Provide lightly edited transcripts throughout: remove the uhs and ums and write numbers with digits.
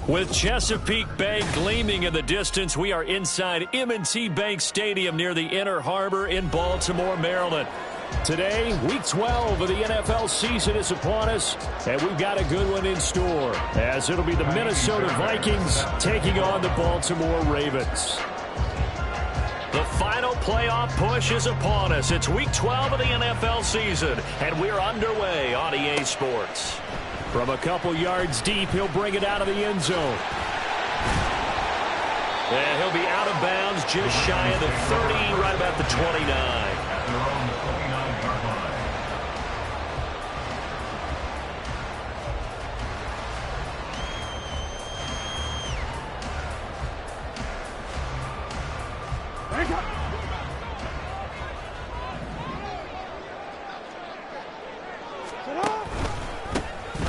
With Chesapeake Bay gleaming in the distance, we are inside M&T Bank Stadium near the Inner Harbor in Baltimore, Maryland. Today, Week 12 of the NFL season is upon us, and we've got a good one in store, as it'll be the Minnesota Vikings taking on the Baltimore Ravens. The final playoff push is upon us. It's Week 12 of the NFL season, and we're underway on EA Sports. From a couple yards deep, he'll bring it out of the end zone. And he'll be out of bounds just shy of the 30, right about the 29.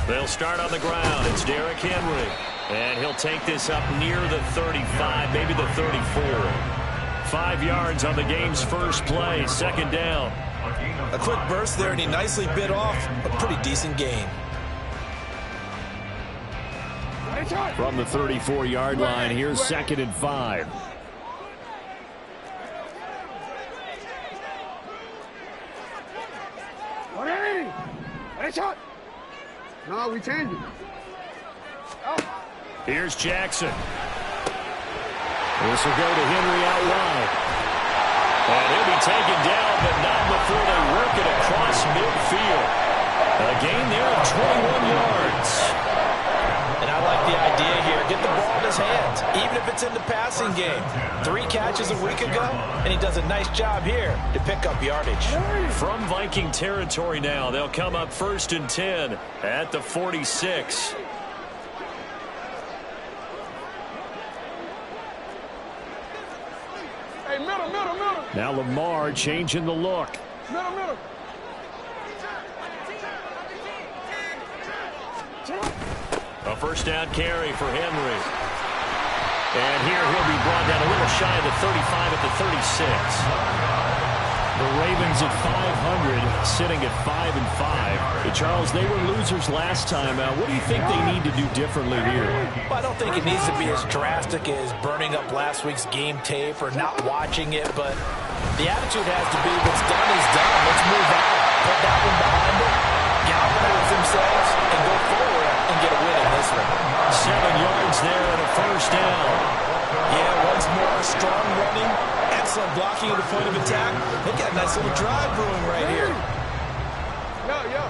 They'll start on the ground. It's Derrick Henry. And he'll take this up near the 35, maybe the 34. 5 yards on the game's first play, second down. A quick burst there, and he nicely bit off a pretty decent gain. From the 34-yard line, here's 2nd and 5. No, we changed it. Oh. Here's Jackson. This will go to Henry out wide. And he'll be taken down, but not before they work it across midfield. A gain there of 21 yards. And I like the idea here. Get the ball in his hands, even if it's in the passing game. 3 catches a week ago, and he does a nice job here to pick up yardage. From Viking territory now, they'll come up 1st and 10 at the 46. Hey, middle. Now Lamar changing the look. Middle. A first down carry for Henry. And here he'll be brought down a little shy of the 35 at the 36. The Ravens at 500, sitting at 5-5. Hey, Charles, they were losers last time. What do you think they need to do differently here? Well, I don't think it needs to be as drastic as burning up last week's game tape or not watching it, but the attitude has to be what's done is done. Let's move on. Put that one behind them, galvanize themselves, and go forward and get a win in this one. 7 yards there and a first down. Yeah, once more, strong running, excellent blocking at the point of attack. They've got a nice little drive brewing right here. Yo.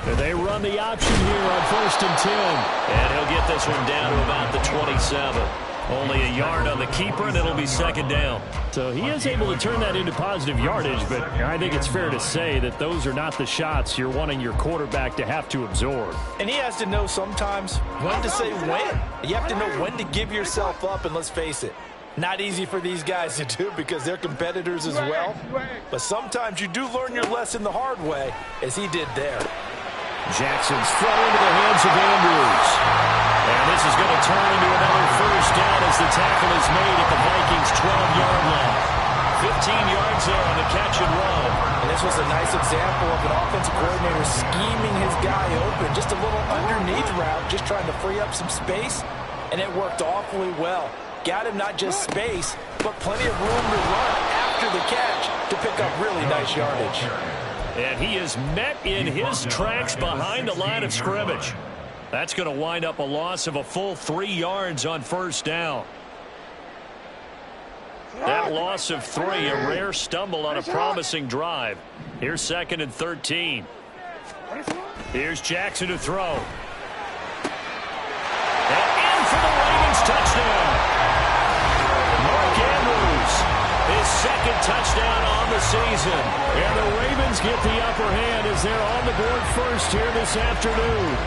And they run the option here on 1st and 10. And he'll get this one down to about the 27. Only a yard on the keeper, and it'll be 2nd down. So he is able to turn that into positive yardage, but I think it's fair to say that those are not the shots you're wanting your quarterback to have to absorb. And he has to know sometimes when to say when. You have to know when to give yourself up, and let's face it, not easy for these guys to do because they're competitors as well. But sometimes you do learn your lesson the hard way, as he did there. Jackson's thrown into the hands of Andrews. And this is going to turn into another first down as the tackle is made at the Vikings' 12-yard line. 15 yards there on the catch and run. And this was a nice example of an offensive coordinator scheming his guy open. Just a little underneath route, just trying to free up some space. And it worked awfully well. Got him not just space, but plenty of room to run after the catch to pick up really nice yardage. And he is met in his tracks behind the line of scrimmage. That's going to wind up a loss of a full 3 yards on first down. That loss of 3, a rare stumble on a promising drive. Here's 2nd and 13. Here's Jackson to throw. And in for the Ravens touchdown. Mark Andrews, his 2nd touchdown on the season. And the Ravens get the upper hand as they're on the board first here this afternoon.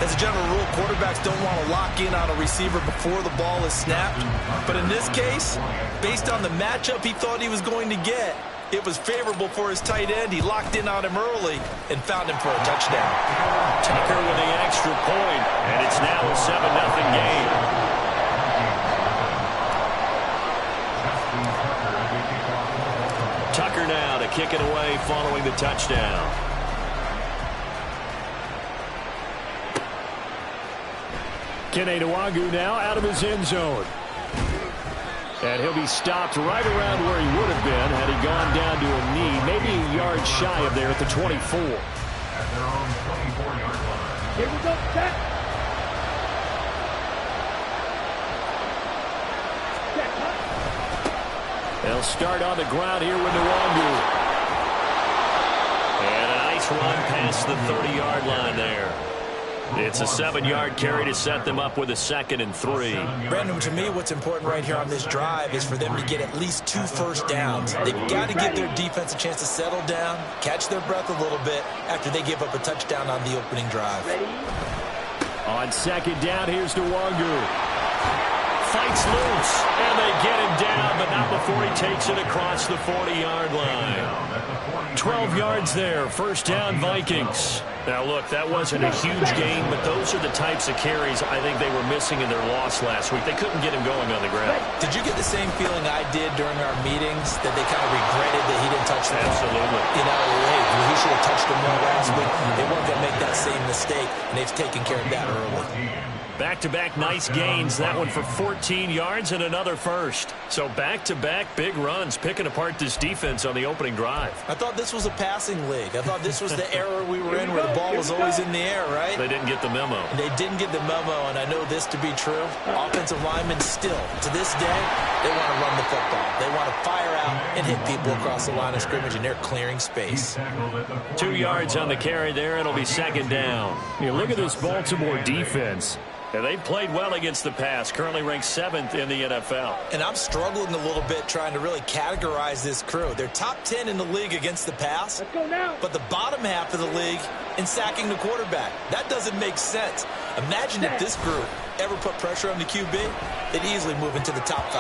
As a general rule, quarterbacks don't want to lock in on a receiver before the ball is snapped. But in this case, based on the matchup he thought he was going to get, it was favorable for his tight end. He locked in on him early and found him for a touchdown. Tucker with the extra point, and it's now a 7-0 game. Tucker now to kick it away following the touchdown. Keneduagu now out of his end zone. And he'll be stopped right around where he would have been had he gone down to a knee, maybe a yard shy of there at the 24. At their own 24-yard line. Here we go, Jack. They'll start on the ground here with Nwangu. And a nice run past the 30-yard line there. It's a 7-yard carry to set them up with a 2nd and 3. Brandon, to me, what's important right here on this drive is for them to get at least 2 first downs. They've got to give their defense a chance to settle down, catch their breath a little bit after they give up a touchdown on the opening drive. On 2nd down, here's Nwangu. Fights loose, and they get him down, but not before he takes it across the 40-yard line. 12 yards there, 1st down Vikings. Now, look, that wasn't a huge gain, but those are the types of carries I think they were missing in their loss last week. They couldn't get him going on the ground. Did you get the same feeling I did during our meetings, that they kind of regretted that he didn't touch the ball? Absolutely. You know, hey, he should have touched him more last week. They weren't going to make that same mistake, and they've taken care of that early. Back-to-back nice gains. That one for 14 yards and another first. So back-to-back big runs, picking apart this defense on the opening drive. I thought this was a passing league. I thought this was the era we were in where the ball was always in the air, right? They didn't get the memo. And they didn't get the memo, and I know this to be true. Offensive linemen still, to this day, they want to run the football. They want to fire out and hit people across the line of scrimmage, and they're clearing space. 2 yards on the carry there. It'll be 2nd down. You look at this Baltimore defense. And they played well against the pass, currently ranked 7th in the NFL. And I'm struggling a little bit trying to really categorize this crew. They're top 10 in the league against the pass, Let's go now. but the bottom half of the league in sacking the quarterback. That doesn't make sense. Imagine if this group ever put pressure on the QB, they'd easily move into the top 5.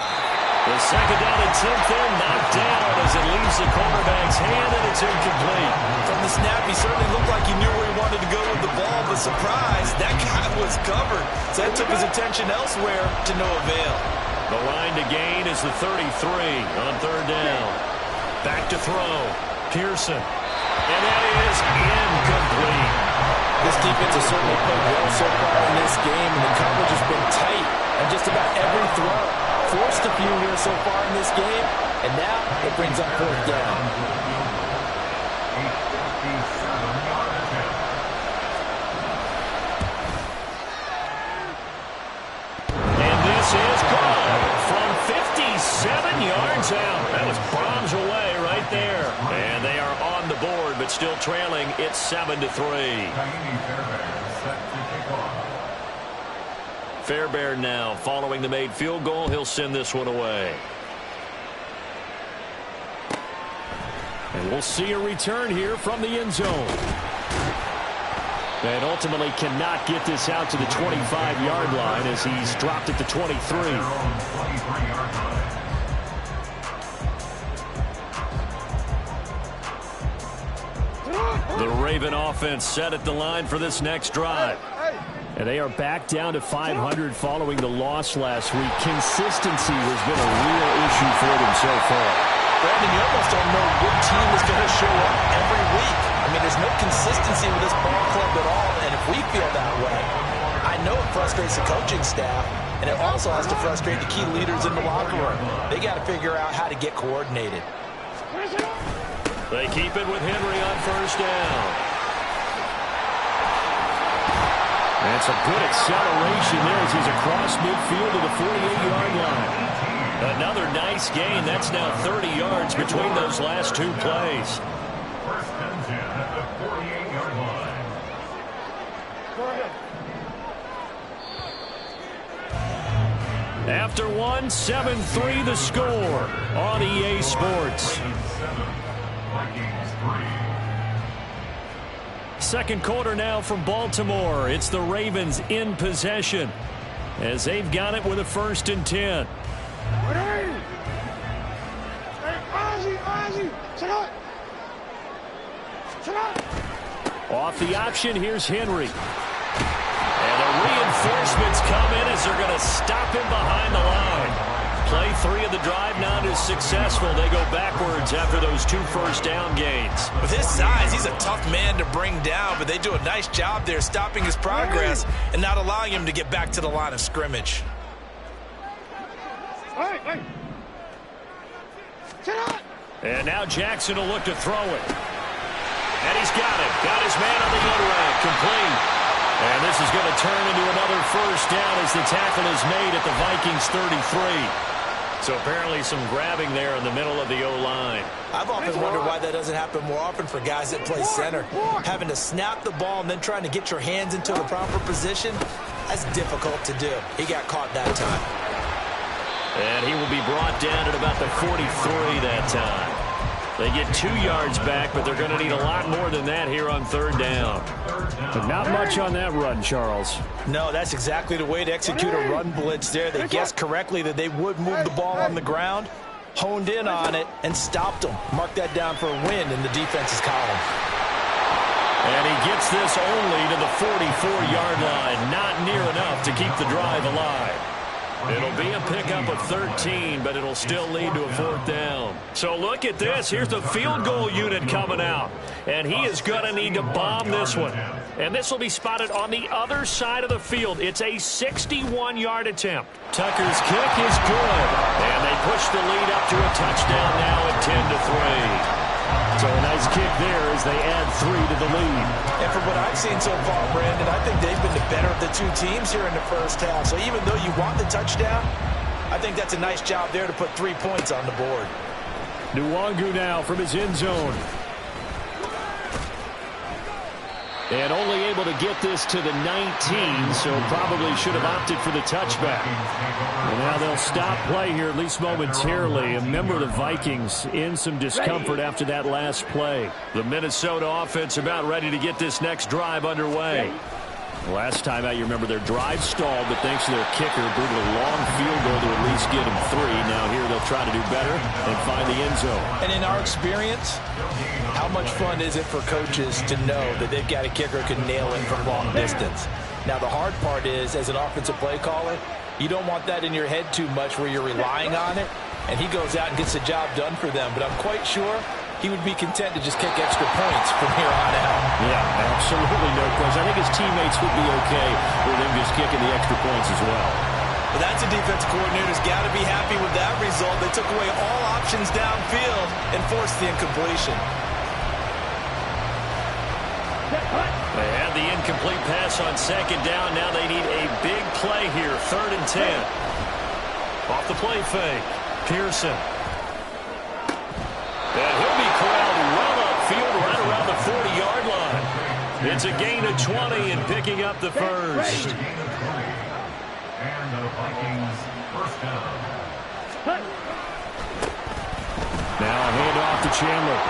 The 2nd down attempt there knocked down as it leaves the quarterback's hand, and it's incomplete. From the snap, he certainly looked like he knew where he wanted to go with the ball, but surprise, that guy was covered. So that took his attention elsewhere to no avail. The line to gain is the 33 on 3rd down. Back to throw. Pearson. And that is incomplete. This defense has certainly played well so far in this game, and the coverage has been tight on just about every throw. Forced a few here so far in this game, and now it brings up 4th down. And this is gone from 57 yards out. That was bombs away right there. And they are on the board, but still trailing. It's 7-3. Fairbairn now following the made field goal. He'll send this one away. And we'll see a return here from the end zone. And ultimately cannot get this out to the 25-yard line as he's dropped at the 23. The Raven offense set at the line for this next drive. And they are back down to 500 following the loss last week. Consistency has been a real issue for them so far. Brandon, you almost don't know what team is going to show up every week. I mean, there's no consistency with this ball club at all, and if we feel that way, I know it frustrates the coaching staff, and it also has to frustrate the key leaders in the locker room. They got to figure out how to get coordinated. They keep it with Henry on 1st down. And some good acceleration there as he's across midfield to the 48-yard line. Another nice gain. That's now 30 yards between those last 2 plays. 1st and 10 at the 48-yard line. After one, 7-3 the score on EA Sports. 2nd quarter now from Baltimore. It's the Ravens in possession as they've got it with a 1st and 10. Off the option, here's Henry. And the reinforcements come in as they're going to stop him behind the line. Play 3 of the drive not as successful. They go backwards after those 2 first-down gains. With his size, he's a tough man to bring down, but they do a nice job there stopping his progress and not allowing him to get back to the line of scrimmage. And now Jackson will look to throw it. And he's got it. Got his man on the end route. Complete. And this is going to turn into another first down as the tackle is made at the Vikings 33. So apparently some grabbing there in the middle of the O-line. I've often wondered why that doesn't happen more often for guys that play center. Having to snap the ball and then trying to get your hands into the proper position, that's difficult to do. He got caught that time. And he will be brought down at about the 43 that time. They get 2 yards back, but they're going to need a lot more than that here on third down. But not much on that run, Charles. No, that's exactly the way to execute a run blitz there. They guessed correctly that they would move the ball on the ground, honed in on it, and stopped them. Mark that down for a win in the defense's column. And he gets this only to the 44-yard line. Not near enough to keep the drive alive. It'll be a pickup of 13, but it'll still lead to a 4th down. So look at this. Here's the field goal unit coming out. And he is going to need to bomb this one. And this will be spotted on the other side of the field. It's a 61-yard attempt. Tucker's kick is good. And they push the lead up to a touchdown now at 10-3. So a nice kick there as they add 3 to the lead. And from what I've seen so far, Brandon, I think they've been the better of the 2 teams here in the first half. So even though you want the touchdown, I think that's a nice job there to put 3 points on the board. Nwangu now from his end zone. And only able to get this to the 19, so probably should have opted for the touchback. And now they'll stop play here, at least momentarily. A member of the Vikings in some discomfort after that last play. The Minnesota offense about ready to get this next drive underway. Last time out, you remember their drive stalled, but thanks to their kicker, booted a long field goal to at least get them 3. Now here they'll try to do better and find the end zone. And in our experience, how much fun is it for coaches to know that they've got a kicker who can nail it from long distance? Now the hard part is, as an offensive play caller, you don't want that in your head too much where you're relying on it, and he goes out and gets the job done for them. But I'm quite sure he would be content to just kick extra points from here on out. Yeah, absolutely no question. I think his teammates would be okay with him just kicking the extra points as well. But that's a defense coordinator's got to be happy with that result. They took away all options downfield and forced the incompletion. They had the incomplete pass on 2nd down. Now they need a big play here. 3rd and 10. Off the play fake. Pearson. And he'll be corralled well upfield right around the 40-yard line. It's a gain of 20 and picking up the first. And the Vikings first down. Now a handoff to Chandler.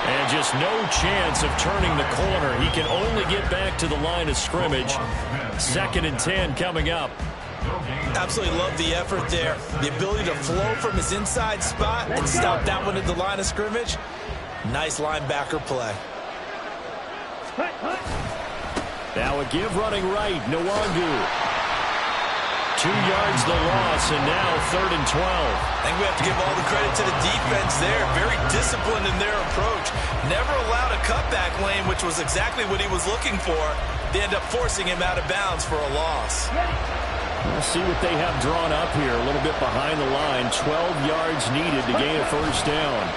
And just no chance of turning the corner. He can only get back to the line of scrimmage. 2nd and 10 coming up. Absolutely love the effort there. The ability to flow from his inside spot and stop that one at the line of scrimmage. Nice linebacker play. Now a give running right. Nwangu. 2 yards the loss, and now 3rd and 12. I think we have to give all the credit to the defense there. Very disciplined in their approach. Never allowed a cutback lane, which was exactly what he was looking for. They end up forcing him out of bounds for a loss. We'll see what they have drawn up here. A little bit behind the line. 12 yards needed to gain a first down.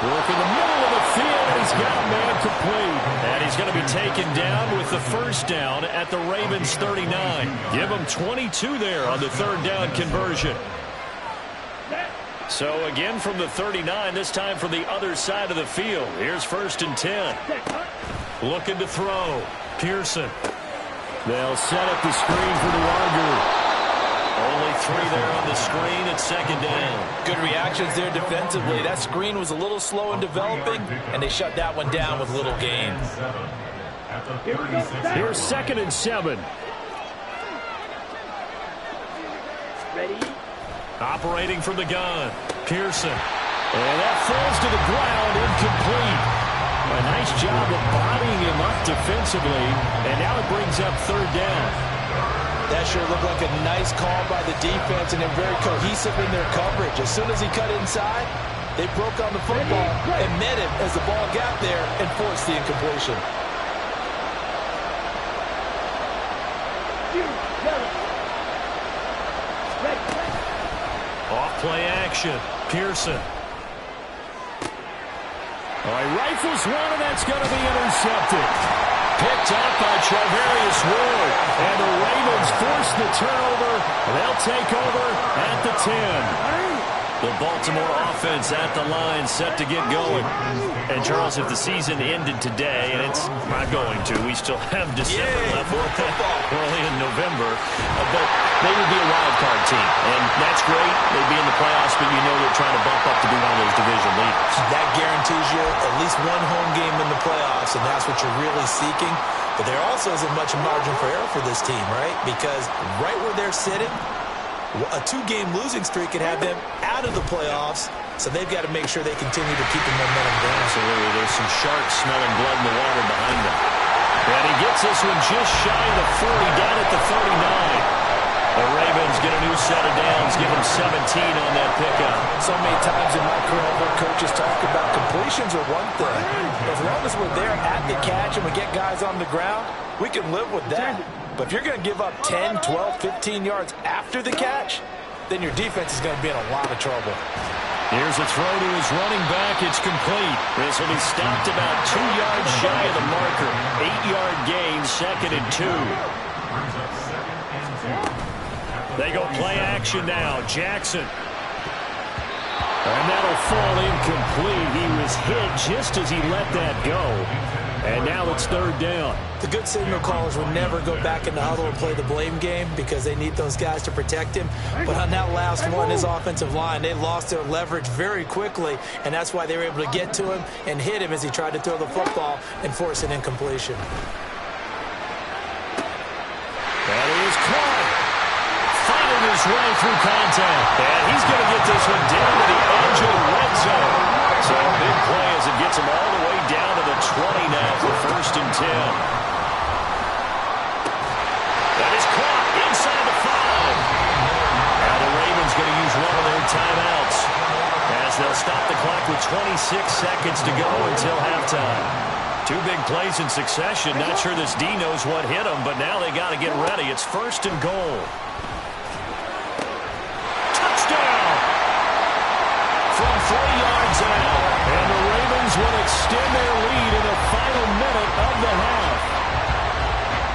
Work in the middle of the field. He's got a man complete. And he's going to be taken down with the first down at the Ravens 39. Give him 22 there on the 3rd down conversion. So again from the 39, this time from the other side of the field. Here's 1st and 10. Looking to throw. Pearson. They'll set up the screen for Nwangu. Only 3 there on the screen at 2nd down. Good reactions there defensively. That screen was a little slow in developing, and they shut that one down with little gain. Here's 2nd and 7. Ready? Operating from the gun. Pearson. And that falls to the ground, incomplete. A nice job of bodying him up defensively, and now it brings up 3rd down. That sure looked like a nice call by the defense, and they're very cohesive in their coverage. As soon as he cut inside, they broke on the football and met him as the ball got there and forced the incompletion. Off play action. Pearson. All right, rifles one, and that's going to be intercepted. Picked up by Charvarius Ward. And the Ravens force the turnover. They'll take over at the 10. The Baltimore offense at the line, set to get going. And, Charles, if the season ended today, and it's not going to, we still have December left, early in November, but they would be a wild card team. And that's great. They'd be in the playoffs, but you know they're trying to bump up to be one of those division leaders. That guarantees you at least one home game in the playoffs, and that's what you're really seeking. But there also isn't much margin for error for this team, right? Because right where they're sitting, a 2-game losing streak could have them out of the playoffs, so they've got to make sure they continue to keep the momentum going. Absolutely. There's some sharks smelling blood in the water behind them. And he gets this one just shy of the 40, down at the 39. The Ravens get a new set of downs, give them 17 on that pickup. So many times in my career, I've heard coaches talk about completions are one thing. As long as we're there at the catch and we get guys on the ground, we can live with that. But if you're going to give up 10, 12, 15 yards after the catch, then your defense is going to be in a lot of trouble. Here's a throw to his running back. It's complete. This will be stopped about 2 yards shy of the marker. 8-yard gain, 2nd and 2. They go play action now. Jackson. And that'll fall incomplete. He was hit just as he let that go. And now it's 3rd down. The good signal callers will never go back in the huddle and play the blame game because they need those guys to protect him. But on that last one, his offensive line, they lost their leverage very quickly, and that's why they were able to get to him and hit him as he tried to throw the football and force an incompletion. That is caught. Fighting his way through contact. And he's going to get this one down to the edge of the red zone. So a big play as it gets him all the way down to the 20 now for 1st and 10. That is caught inside the 5. Now the Ravens going to use one of their timeouts as they'll stop the clock with 26 seconds to go until halftime. 2 big plays in succession. Not sure this D knows what hit him, but now they got to get ready. It's 1st and goal. Touchdown! From 3 yards out. And the Ravens will extend their lead in the final minute of the half.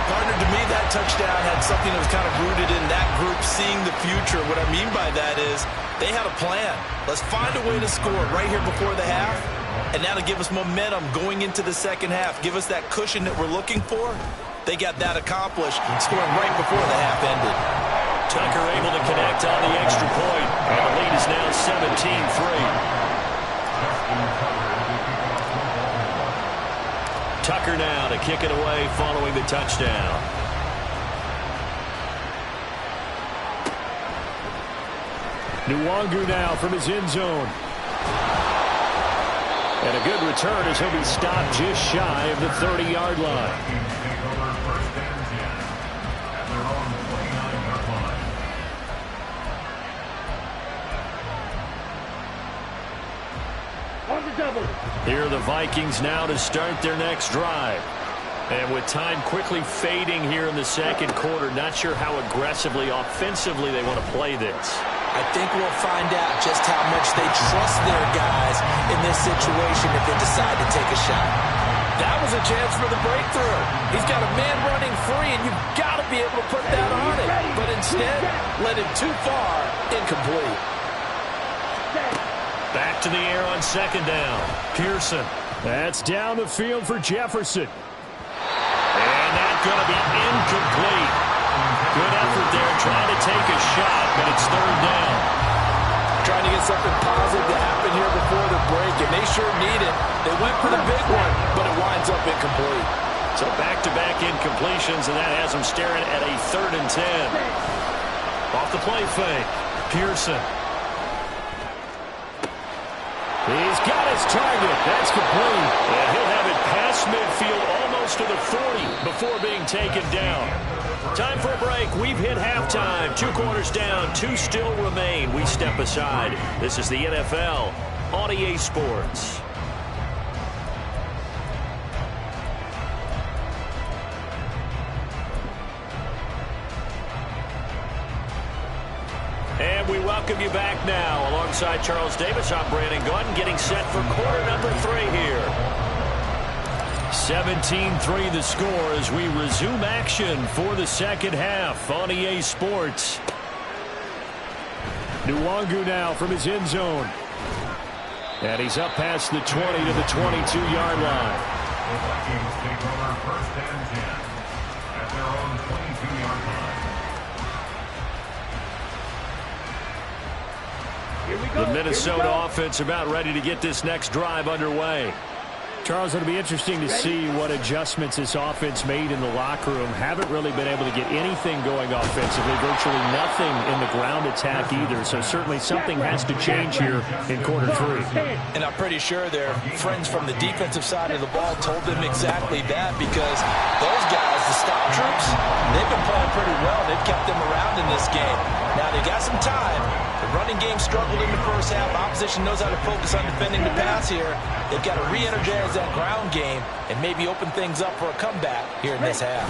Partner, to me, that touchdown had something that was kind of rooted in that group seeing the future. What I mean by that is they had a plan. Let's find a way to score right here before the half. And that'll give us momentum going into the 2nd half. Give us that cushion that we're looking for. They got that accomplished, scoring right before the half ended. Tucker able to connect on the extra point. And the lead is now 17-3. Tucker now to kick it away following the touchdown. Nwangu now from his end zone. And a good return as he'll be stopped just shy of the 30-yard line. Here are the Vikings now to start their next drive. And with time quickly fading here in the 2nd quarter, not sure how aggressively, offensively they want to play this. I think we'll find out just how much they trust their guys in this situation if they decide to take a shot. That was a chance for the breakthrough. He's got a man running free, and you've got to be able to put that on him. But instead, led him too far, incomplete. Back to the air on 2nd down. Pearson. That's down the field for Jefferson. And that's going to be incomplete. Good effort there trying to take a shot, but it's 3rd down. Trying to get something positive to happen here before the break, and they sure need it. They went for the big one, but it winds up incomplete. So back-to-back incompletions, and that has them staring at a 3rd and 10. Off the play fake. Pearson. He's got his target. That's complete. And he'll have it past midfield, almost close to the 40 before being taken down. Time for a break. We've hit halftime. 2 quarters down, 2 still remain. We step aside. This is the NFL on EA Sports. And we welcome you back now. Alongside Charles Davis, I'm Brandon Gunn, getting set for quarter number 3 here. 17-3 the score as we resume action for the second half on EA Sports. Nwangu now from his end zone. And he's up past the 20 to the 22-yard line. The Vikings take over first and 10 at their own 22-yard line. Here we go. The Minnesota offense about ready to get this next drive underway. Charles, it'll be interesting to see what adjustments this offense made in the locker room. Haven't really been able to get anything going offensively, virtually nothing in the ground attack either. So certainly something has to change here in quarter 3. And I'm pretty sure their friends from the defensive side of the ball told them exactly that, because those guys, the stop troops, they've been playing pretty well. They've kept them around in this game. Now they got some time. The running game struggled in the first half. Opposition knows how to focus on defending the pass here. They've got to re-energize that ground game and maybe open things up for a comeback here in this half.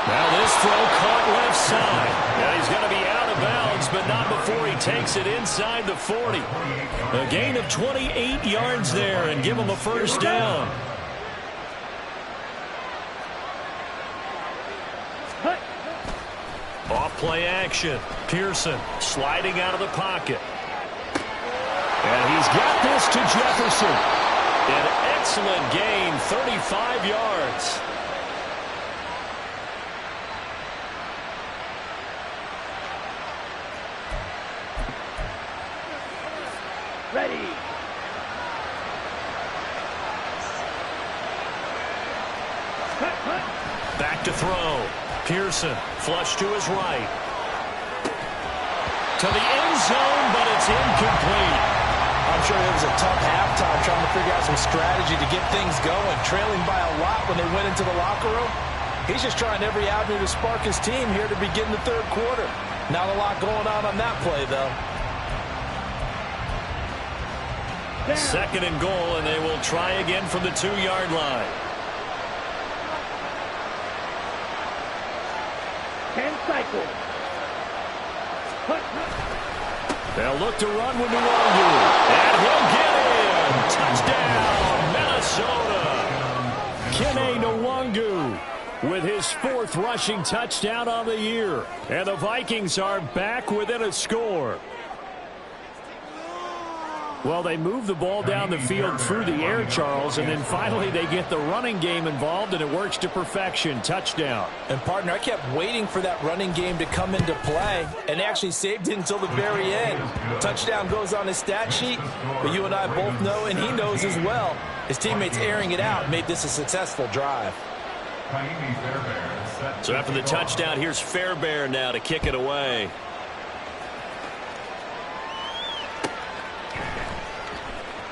Now this throw caught left side. Now he's going to be out of bounds, but not before he takes it inside the 40. A gain of 28 yards there and give him a first down. Off play action. Pearson sliding out of the pocket. And he's got this to Jefferson. An excellent gain, 35 yards. Ready. Back to throw. Pearson, flush to his right. To the end zone, but it's incomplete. I'm sure it was a tough halftime trying to figure out some strategy to get things going. Trailing by a lot when they went into the locker room. He's just trying every avenue to spark his team here to begin the third quarter. Not a lot going on that play, though. Second and goal, and they will try again from the 2-yard line. 10 cycles. They'll look to run with Nwangu. And he'll get in. Touchdown, Minnesota. Kene Nwangu with his 4th rushing touchdown on the year. And the Vikings are back within a score. Well, they move the ball down the field through the air, Charles, and then finally they get the running game involved, and it works to perfection. Touchdown. And, partner, I kept waiting for that running game to come into play and actually saved it until the very end. Touchdown goes on his stat sheet, but you and I both know, and he knows as well, his teammates airing it out made this a successful drive. So after the touchdown, here's Fairbairn now to kick it away.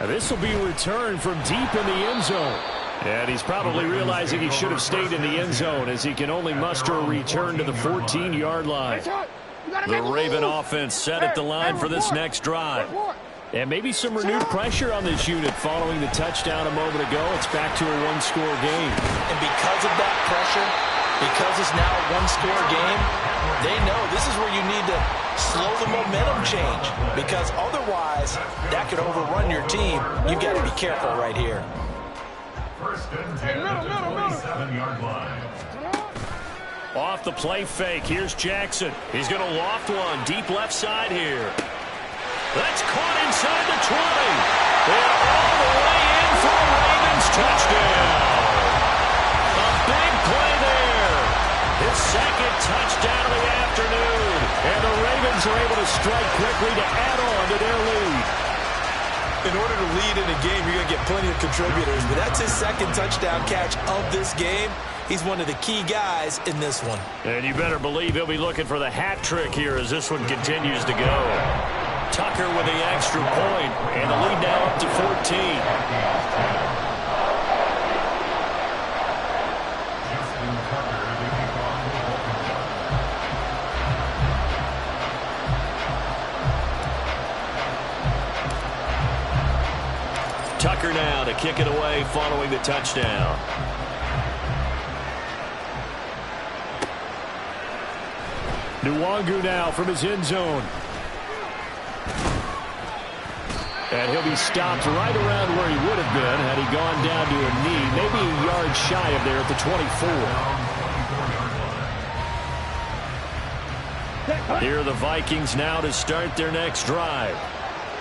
This will be returned from deep in the end zone. And he's probably realizing he should have stayed in the end zone as he can only muster a return to the 14-yard line. The Raven offense set at the line for this next drive. And maybe some renewed pressure on this unit following the touchdown a moment ago. It's back to a 1-score game. And because of that pressure, because it's now a 1-score game, they know this is where you need to slow the momentum change, because otherwise that could overrun your team. You've got to be careful right here. First and 10 at the 27-yard line. Off the play fake, here's Jackson. He's going to loft one deep left side here. That's caught inside the 20. And all the way in for a Ravens touchdown. A big play there. His second touchdown of the afternoon. And the Ravens are able to strike quickly to add on to their lead. In order to lead in a game, you're going to get plenty of contributors, but that's his second touchdown catch of this game. He's one of the key guys in this one. And you better believe he'll be looking for the hat trick here as this one continues to go. Tucker with the extra point, and the lead now up to 14. Tucker now to kick it away following the touchdown. Nwangu now from his end zone. And he'll be stopped right around where he would have been had he gone down to a knee, maybe a yard shy of there at the 24. Here are the Vikings now to start their next drive.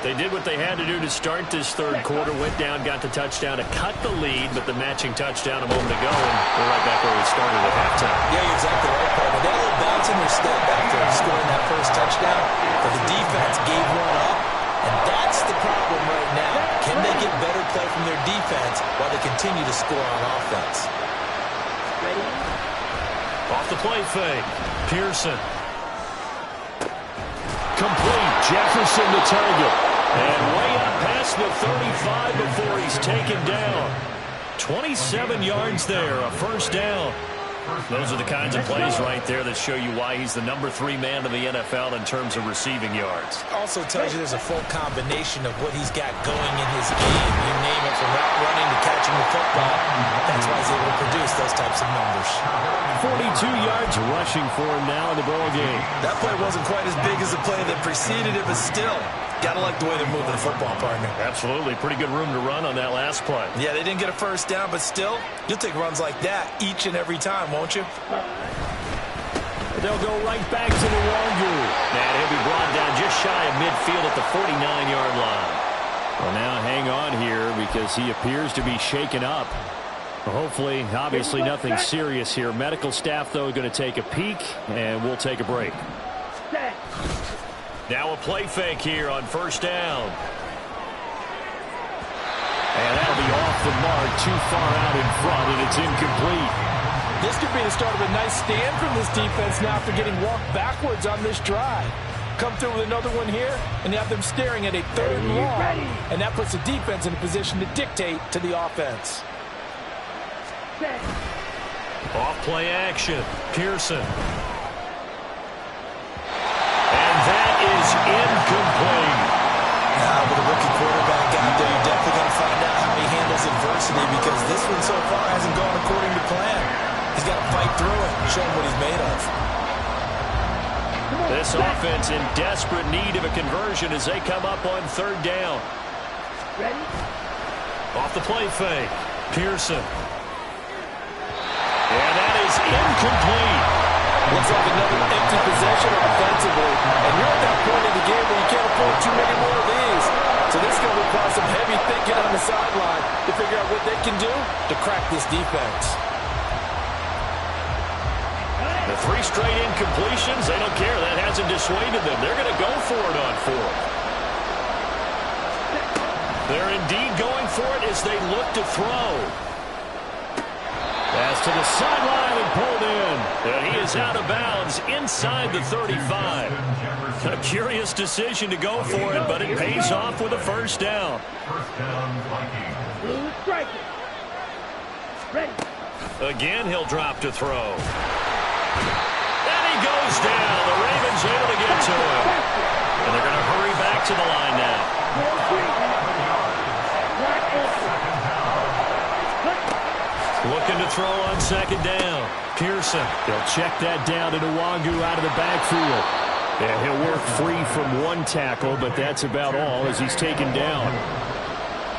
They did what they had to do to start this third quarter, went down, got the touchdown to cut the lead, but the matching touchdown a moment ago, and we're right back where we started at halftime. Yeah, you're exactly right, Paul. They got a little bounce in their step after scoring that first touchdown, but the defense gave one up, and that's the problem right now. Can they get better play from their defense while they continue to score on offense? Ready? Off the play fake. Pearson. Complete. Jefferson the target. And way up past the 35 before he's taken down. 27 yards there, a first down. Those are the kinds of plays right there that show you why he's the number 3 man in the NFL in terms of receiving yards. Also tells you there's a full combination of what he's got going in his game. You name it, from route running to catching the football. That's why he's able to produce those types of numbers. 42 yards rushing for him now in the ball game. That play wasn't quite as big as the play that preceded it, but still, gotta like the way they're moving the football, partner. Absolutely. Pretty good room to run on that last play. Yeah, they didn't get a first down, but still, you'll take runs like that each and every time, won't you? They'll go right back to the Nwangu. And he'll be brought down just shy of midfield at the 49-yard line. Well, now hang on here because he appears to be shaken up. Hopefully, obviously nothing serious here. Medical staff, though, going to take a peek, and we'll take a break. Now a play fake here on first down. And that'll be off the mark, too far out in front, and it's incomplete. This could be the start of a nice stand from this defense now after getting walked backwards on this drive. Come through with another one here, and you have them staring at a third and long, and that puts the defense in a position to dictate to the offense. Off play action. Pearson. And that is incomplete. Now, with a rookie quarterback out there, you're definitely going to find out how he handles adversity, because this one so far hasn't gone according to plan. He's got to fight through it and show him what he's made of. This offense in desperate need of a conversion as they come up on third down. Ready? Off the play fake. Pearson. And that is incomplete. Looks like another empty possession offensively. And you're at that point in the game where you can't afford too many more of these. So this is going to require some heavy thinking on the sideline to figure out what they can do to crack this defense. The 3 straight incompletions, they don't care. That hasn't dissuaded them. They're going to go for it on 4th. They're indeed going for it as they look to throw. Pass to the sideline and pulled in. And he is out of bounds inside the 35. A curious decision to go for it, but it pays off with a first down. First down, Vikings. Blue striker. Ready. Again, he'll drop to throw. And he goes down. The Ravens able to get to him. And they're going to hurry back to the line now. Looking to throw on second down. Pearson. They'll check that down to Nwangu out of the backfield. And he'll work free from one tackle, but that's about all as he's taken down.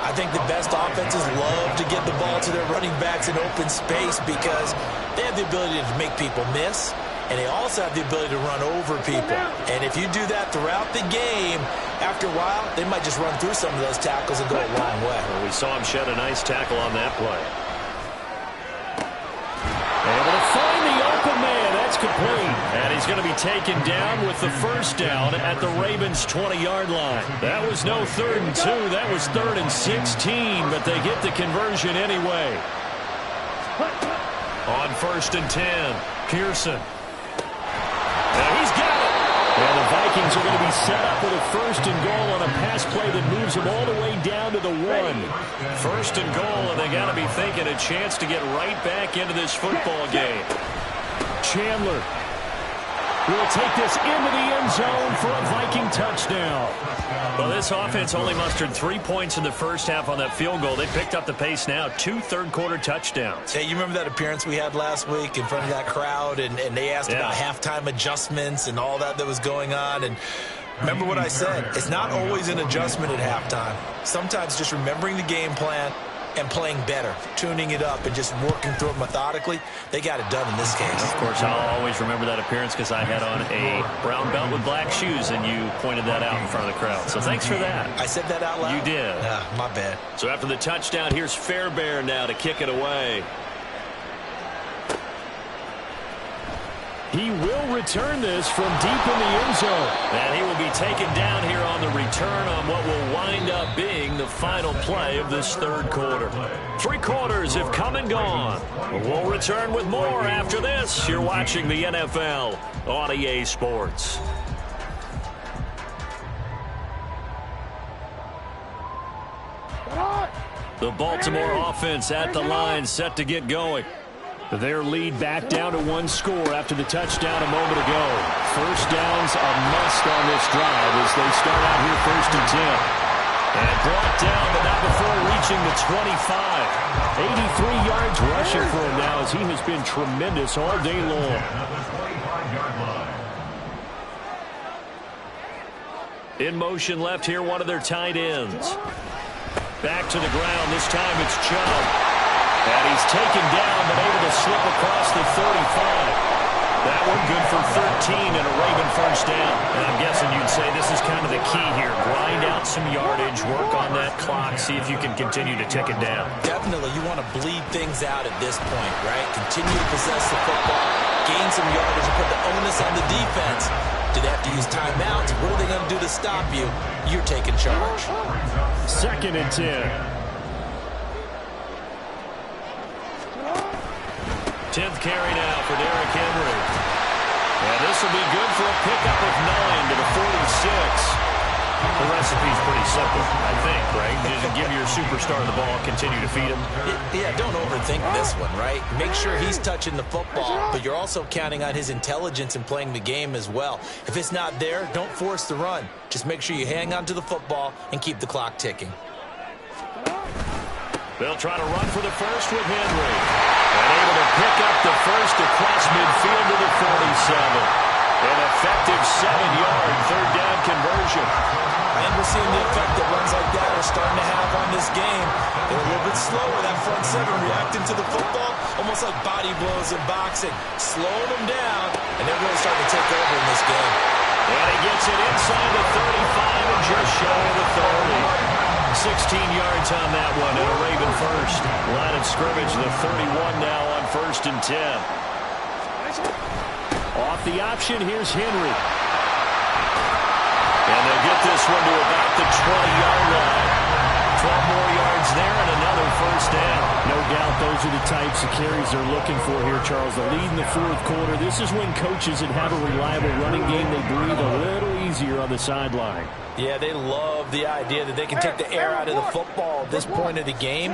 I think the best offenses love to get the ball to their running backs in open space because they have the ability to make people miss, and they also have the ability to run over people. And if you do that throughout the game, after a while, they might just run through some of those tackles and go a long way. Well, we saw him shed a nice tackle on that play. Able to find the open man. That's complete. And he's going to be taken down with the first down at the Ravens' 20-yard line. That was no 3rd and 2. That was 3rd and 16, but they get the conversion anyway. On 1st and 10, Pearson. And he's got it. And the Vikings Rams are going to be set up with a first and goal on a pass play that moves them all the way down to the 1. First and goal, and they got to be thinking a chance to get right back into this football game. Chandler will take this into the end zone for a Viking touchdown. Well, this offense only mustered 3 points in the first half on that field goal. They picked up the pace now. 2 third-quarter touchdowns. Hey, you remember that appearance we had last week in front of that crowd, and they asked about halftime adjustments and all that was going on, and remember what I said. It's not always an adjustment at halftime. Sometimes just remembering the game plan and playing better, tuning it up and just working through it methodically. They got it done in this case. Of course, I'll always remember that appearance because I had on a brown belt with black shoes, and you pointed that out in front of the crowd. So thanks for that. I said that out loud? You did. My bad. So after the touchdown, here's Fairbairn now to kick it away. He will return this from deep in the end zone. And he will be taken down here on the return on what will wind up being the final play of this third quarter. 3 quarters have come and gone. We'll return with more after this. You're watching the NFL on EA Sports. The Baltimore offense at the line, set to get going. Their lead back down to 1 score after the touchdown a moment ago. First down's a must on this drive as they start out here first and 10. And brought down, but not before reaching the 25. 83 yards rushing for him now as he has been tremendous all day long. In motion left here, one of their tight ends. Back to the ground. This time it's Chubb. And he's taken down, but able to slip across the 35. That one good for 13 and a Raven first down. And I'm guessing you'd say this is kind of the key here. Grind out some yardage, work on that clock, see if you can continue to tick it down. Definitely, you want to bleed things out at this point, right? Continue to possess the football, gain some yardage, and put the onus on the defense. Do they have to use timeouts? What are they going to do to stop you? You're taking charge. 2nd and 10. 10th carry now for Derrick Henry. And this will be good for a pickup of 9 to the 46. The recipe's pretty simple, I think, right? Just give your superstar the ball, continue to feed him. Yeah, don't overthink this one, right? Make sure he's touching the football, but you're also counting on his intelligence in playing the game as well. If it's not there, don't force the run. Just make sure you hang on to the football and keep the clock ticking. They'll try to run for the first with Henry. And able to pick up the first across midfield to the 47. An effective 7-yard third down conversion. And we're seeing the effect that runs like that are starting to have on this game. They're a little bit slower, that front 7, reacting to the football, almost like body blows in boxing. Slowing them down, and they're really starting to take over in this game. And he gets it inside the 35 and just shy of the 30. 16 yards on that one, and a Raven first. Line of scrimmage, the 31 now on 1st and 10. Off the option, here's Henry. And they'll get this one to about the 20-yard line. 12 more yards there and another first down. No doubt those are the types of carries they're looking for here, Charles. The lead in the 4th quarter. This is when coaches that have a reliable running game, they breathe a little easier on the sideline. Yeah, they love the idea that they can take the air out of the football at this point of the game.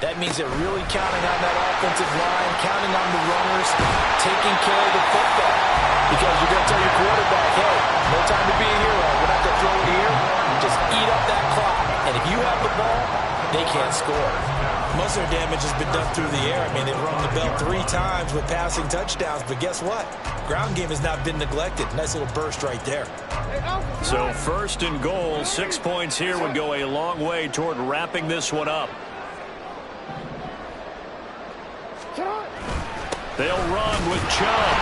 That means they're really counting on that offensive line, counting on the runners, taking care of the football. Because you're going to tell your quarterback, hey, no time to be a hero. We're not going to throw it here. Just eat up that clock. And if you have the ball, they can't score. Most of their damage has been done through the air. I mean, they've rung the bell 3 times with passing touchdowns. But guess what? Ground game has not been neglected. Nice little burst right there. So 1st and goal, 6 points here would go a long way toward wrapping this one up. They'll run with Chubb.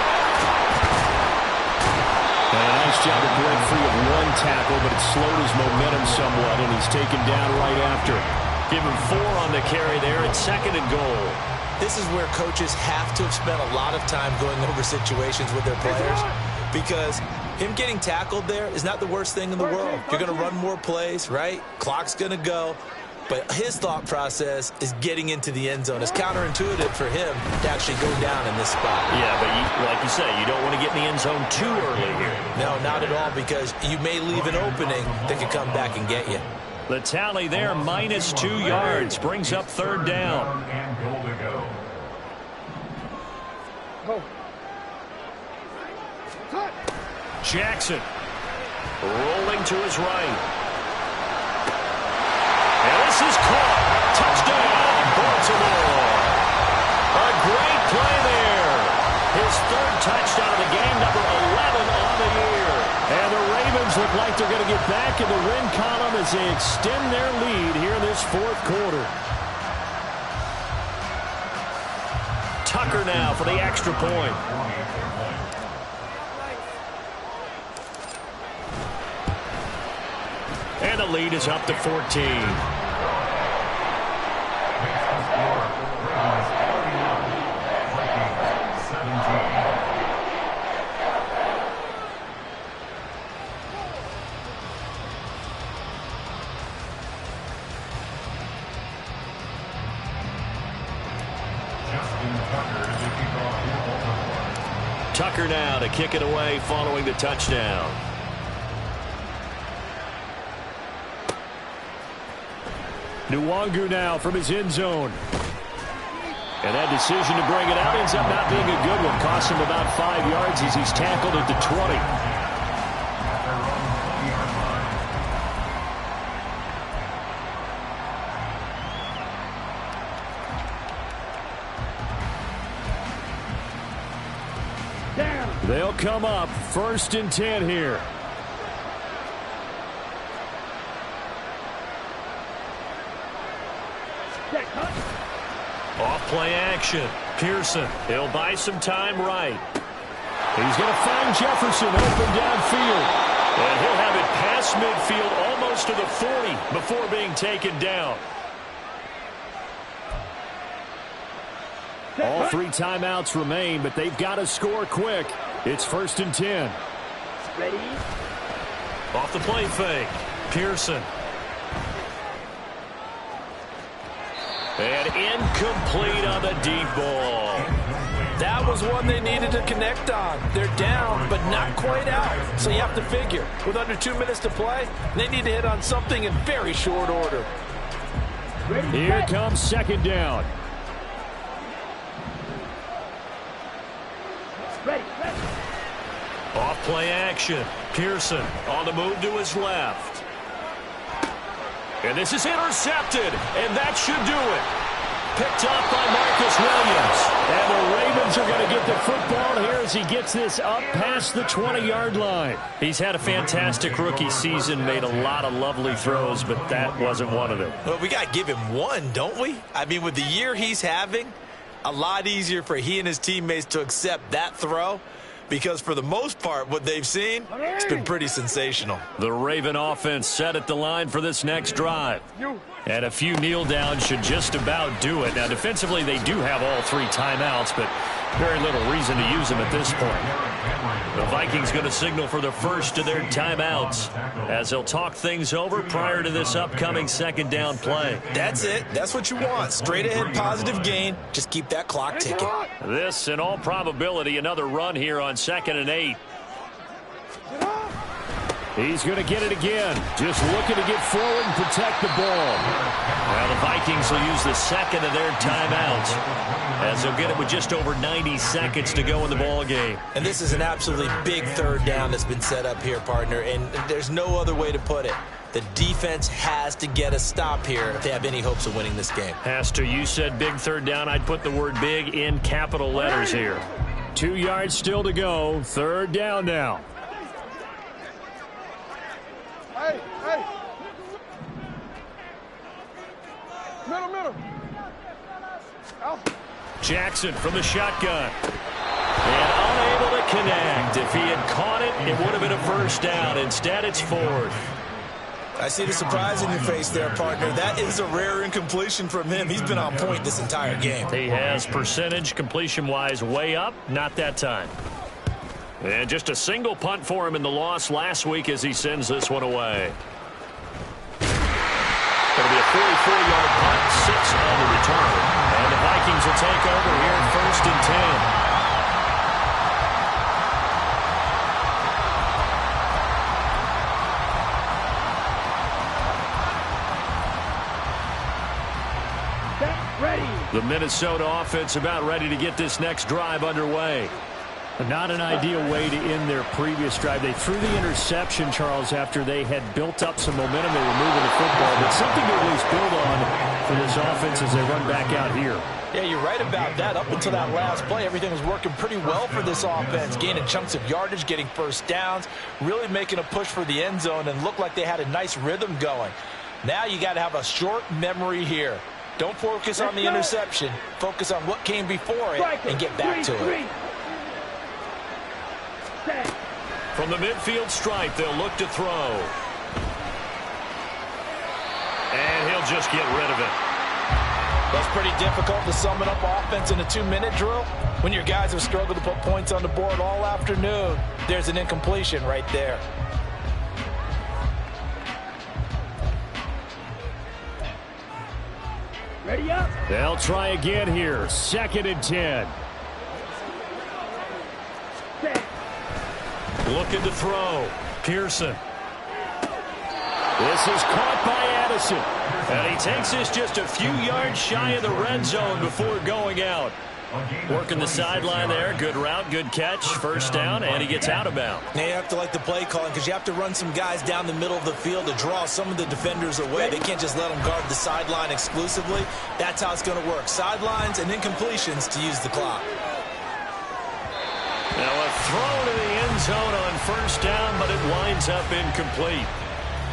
And a nice job to break free of 1 tackle, but it slowed his momentum somewhat, and he's taken down right after. Give him 4 on the carry there at 2nd and goal. This is where coaches have to have spent a lot of time going over situations with their players, because him getting tackled there is not the worst thing in the world. You're going to run more plays, right? Clock's going to go. But his thought process is getting into the end zone. It's counterintuitive for him to actually go down in this spot. Yeah, but like you say, you don't want to get in the end zone too early here. No, not at all, because you may leave an opening that could come back and get you. The tally there, -2 yards, brings up third down. And goal to go. Jackson rolling to his right. And this is caught. Touchdown, Baltimore. A great play there. His third touchdown of the game, number 11 on the year. And the Ravens look like they're going to get back in the win column as they extend their lead here in this fourth quarter. Tucker now for the extra point. And the lead is up to 14. Tucker now to kick it away following the touchdown. Nwangu now from his end zone. And that decision to bring it out ends up not being a good one. Cost him about 5 yards as he's tackled at the 20. They'll come up 1st and 10 here. Off play action. Pearson. He'll buy some time right. He's going to find Jefferson open downfield. And he'll have it past midfield almost to the 40 before being taken down. All 3 timeouts remain, but they've got to score quick. It's 1st and 10. Ready? Off the play fake. Pearson. And incomplete on the deep ball. That was one they needed to connect on. They're down, but not quite out. So you have to figure, with under 2 minutes to play, they need to hit on something in very short order. Here comes 2nd down. Ready. Off play action. Pearson on the move to his left. And this is intercepted, and that should do it. Picked up by Marcus Williams. And the Ravens are going to get the football here as he gets this up past the 20-yard line. He's had a fantastic rookie season, made a lot of lovely throws, but that wasn't one of them. Well, we got to give him one, don't we? I mean, with the year he's having, a lot easier for he and his teammates to accept that throw, because for the most part, what they've seen, it's been pretty sensational. The Raven offense set at the line for this next drive. And a few kneel downs should just about do it. Now, defensively, they do have all 3 timeouts, but very little reason to use them at this point. The Vikings going to signal for the first of their timeouts as they'll talk things over prior to this upcoming 2nd down play. That's it. That's what you want. Straight ahead, positive gain. Just keep that clock ticking. This, in all probability, another run here on 2nd and 8. He's going to get it again. Just looking to get forward and protect the ball. Well, the Vikings will use the 2nd of their timeouts as they'll get it with just over 90 seconds to go in the ball game. And this is an absolutely big 3rd down that's been set up here, partner, and there's no other way to put it. The defense has to get a stop here if they have any hopes of winning this game. Pastor, you said big 3rd down. I'd put the word big in capital letters here. 2 yards still to go. 3rd down now. Hey. Middle. Jackson from the shotgun. And unable to connect. If he had caught it, it would have been a 1st down. Instead, it's 4th. I see the surprise in your face there, partner. That is a rare incompletion from him. He's been on point this entire game. He has percentage completion-wise way up. Not that time. And just a single punt for him in the loss last week as he sends this one away. Going to be a 44-yard punt, 6 on the return. And the Vikings will take over here at 1st and 10. The Minnesota offense about ready to get this next drive underway. Not an ideal way to end their previous drive. They threw the interception, Charles, after they had built up some momentum. They were moving the football, but something to at least build on for this offense as they run back out here. Yeah, you're right about that. Up until that last play, everything was working pretty well for this offense, gaining chunks of yardage, getting first downs, really making a push for the end zone, and looked like they had a nice rhythm going. Now you got to have a short memory here. Don't focus on the interception. Focus on what came before it and get back to it. From the midfield stripe, they'll look to throw. And he'll just get rid of it. That's pretty difficult to summon up offense in a 2-minute drill. When your guys have struggled to put points on the board all afternoon, there's an incompletion right there. Ready up. They'll try again here. 2nd and 10. Looking to throw. Pearson. This is caught by Addison. And he takes this just a few yards shy of the red zone before going out. Working the sideline there. Good route, good catch. First down, and he gets out of bounds. Now you have to like the play calling because you have to run some guys down the middle of the field to draw some of the defenders away. They can't just let them guard the sideline exclusively. That's how it's going to work. Sidelines and incompletions to use the clock. Now a throw to the end zone on first down, but it winds up incomplete.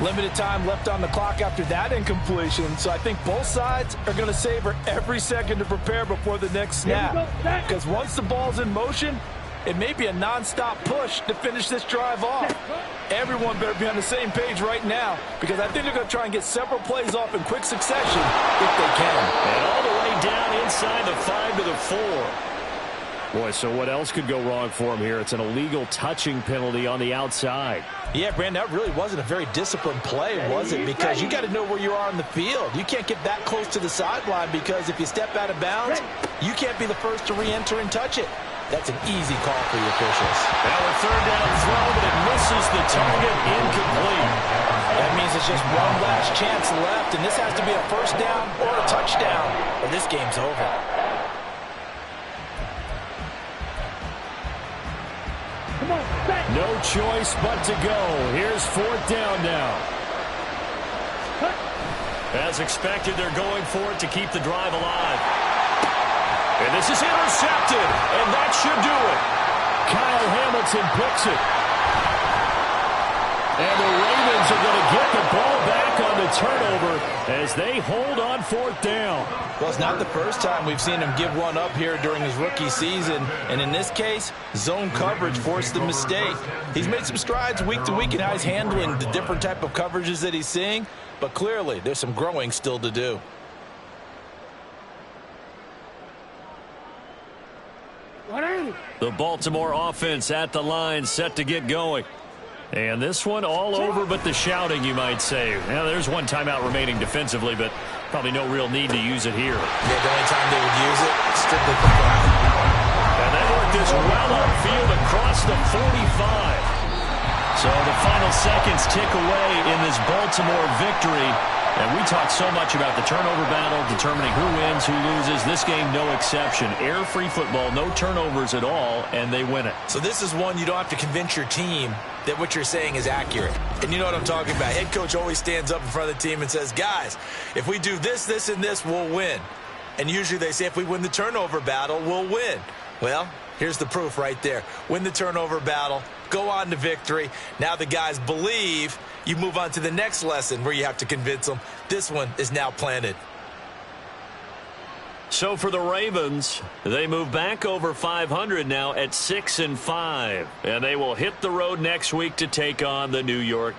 Limited time left on the clock after that incompletion, so I think both sides are going to savor every second to prepare before the next snap. Because once the ball's in motion, it may be a non-stop push to finish this drive off. Everyone better be on the same page right now, because I think they're going to try and get several plays off in quick succession if they can. And all the way down inside the 5 to the 4. Boy, so what else could go wrong for him here? It's an illegal touching penalty on the outside. Yeah, Brandon, that really wasn't a very disciplined play, was it? Because you got to know where you are on the field. You can't get that close to the sideline because if you step out of bounds, you can't be the first to re-enter and touch it. That's an easy call for the officials. Now a third down throw, but it misses the target, incomplete. That means it's just one last chance left, and this has to be a first down or a touchdown, or this game's over. No choice but to go. Here's 4th down now. As expected, they're going for it to keep the drive alive. And this is intercepted, and that should do it. Kyle Hamilton picks it. And the Ravens are going to get the ball back on the turnover as they hold on 4th down. Well, it's not the first time we've seen him give one up here during his rookie season. And in this case, zone coverage forced the mistake. He's made some strides week to week in how he's handling the different type of coverages that he's seeing. But clearly, there's some growing still to do. The Baltimore offense at the line, set to get going. And this one all over but the shouting, you might say. Now, there's one timeout remaining defensively, but probably no real need to use it here. Yeah, the only time they would use it, strictly for fun. And they work this well upfield across the 45. So the final seconds tick away in this Baltimore victory. And we talk so much about the turnover battle, determining who wins, who loses. This game, no exception. Air-free football, no turnovers at all, and they win it. So this is one you don't have to convince your team that what you're saying is accurate. And you know what I'm talking about. Head coach always stands up in front of the team and says, guys, if we do this, this, and this, we'll win. And usually they say if we win the turnover battle, we'll win. Well, here's the proof right there. Win the turnover battle, go on to victory. Now the guys believe. You move on to the next lesson where you have to convince them. This one is now planted. So for the Ravens, they move back over 500 now at 6-5. And they will hit the road next week to take on the New York Jets.